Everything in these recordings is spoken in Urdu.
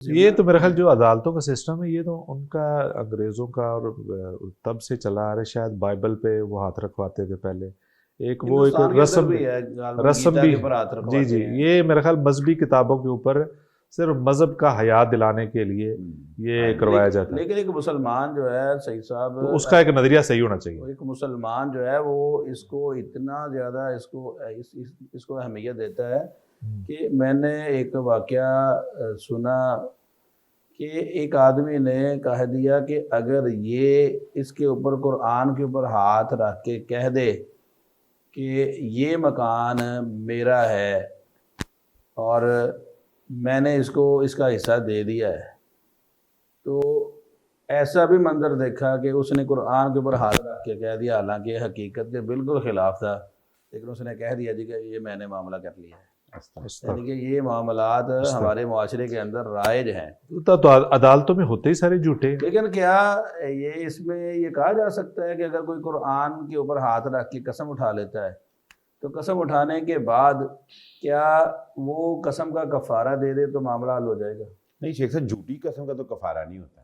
یہ تو میرا خیال جو عدالتوں کا سسٹم ہے یہ تو ان کا انگریزوں کا اور تب سے چلا آ رہا ہے. شاید بائبل پہ وہ ہاتھ رکھواتے تھے پہلے، ایک وہ ایک ہندوستان کے اندر رسم بھی ہے، رسم گیتا بھی. کے اوپر ہاتھ جی رکھواتے جی، ہیں. یہ میرا خیال مذہبی کتابوں کے اوپر صرف مذہب کا حیا دلانے کے لیے یہ کروایا جاتا ہے. لیکن ایک مسلمان جو ہے سعید صاحب، تو اس کا ایک نظریہ صحیح ہونا چاہیے. ایک مسلمان جو ہے وہ اس کو اتنا زیادہ اس کو اہمیت دیتا ہے کہ میں نے ایک واقعہ سنا کہ ایک آدمی نے کہہ دیا کہ اگر یہ اس کے اوپر قرآن کے اوپر ہاتھ رکھ کے کہہ دے کہ یہ مکان میرا ہے اور میں نے اس کو اس کا حصہ دے دیا ہے، تو ایسا بھی منظر دیکھا کہ اس نے قرآن کے اوپر ہاتھ رکھ کے کہہ دیا، حالانکہ حقیقت کے بالکل خلاف تھا، لیکن اس نے کہہ دیا جی کہ یہ میں نے معاملہ کر لیا ہے. یعنی کہ یہ معاملات ہمارے معاشرے کے اندر رائج ہیں. تو عدالتوں میں ہوتے ہی سارے جھوٹے. لیکن کیا یہ اس میں یہ کہا جا سکتا ہے کہ اگر کوئی قرآن کے اوپر ہاتھ رکھ کے قسم اٹھا لیتا ہے تو قسم اٹھانے کے بعد کیا وہ قسم کا کفارہ دے دے تو معاملہ حل ہو جائے گا؟ نہیں شیخ صاحب، جھوٹی قسم کا تو کفارہ نہیں ہوتا.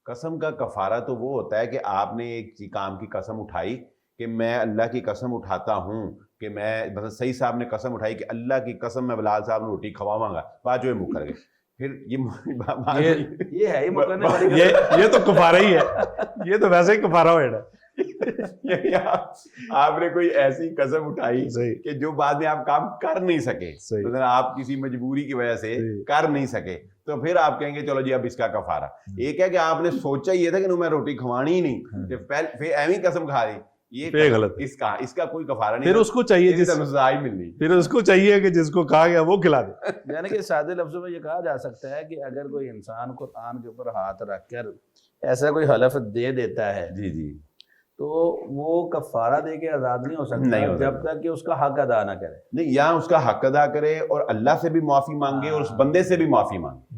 قسم کا کفارہ تو وہ ہوتا ہے کہ آپ نے ایک کام کی قسم اٹھائی کہ میں اللہ کی قسم اٹھاتا ہوں کہ میں مثلا سعید صاحب نے قسم اٹھائی کہ اللہ کی قسم میں بلال صاحب نے روٹی کھواواں گا، بعد جو مکر گئے. پھر یہ ہے یہ تو کفارہ ہی ہے، یہ تو ویسے ہی کفارہ ہو جانا. آپ نے کوئی ایسی قسم اٹھائی کہ جو بعد میں آپ کام کر نہیں سکے، آپ کسی مجبوری کی وجہ سے کر نہیں سکے، تو پھر آپ کہیں گے چلو جی اب اس کا کفارہ. ایک ہے کہ آپ نے سوچا یہ تھا کہ میں روٹی کھوانی ہی نہیں، پھر ایویں قسم کھا رہی، یہ غلط. اس کا کوئی کفارہ نہیں. پھر اس کو چاہیے سزا ہی ملنی، پھر اس کو چاہیے کہ جس کو کہا گیا وہ کھلا دے. یعنی کہ سادے لفظوں میں یہ کہا جا سکتا ہے کہ اگر کوئی انسان قرآن کے اوپر ہاتھ رکھ کر ایسا کوئی حلف دے دیتا ہے جی جی، تو وہ کفارہ دے کے آزاد نہیں ہو سکتا جب تک کہ اس کا حق ادا نہ کرے. نہیں، یا اس کا حق ادا کرے اور اللہ سے بھی معافی مانگے اور اس بندے سے بھی معافی مانگے.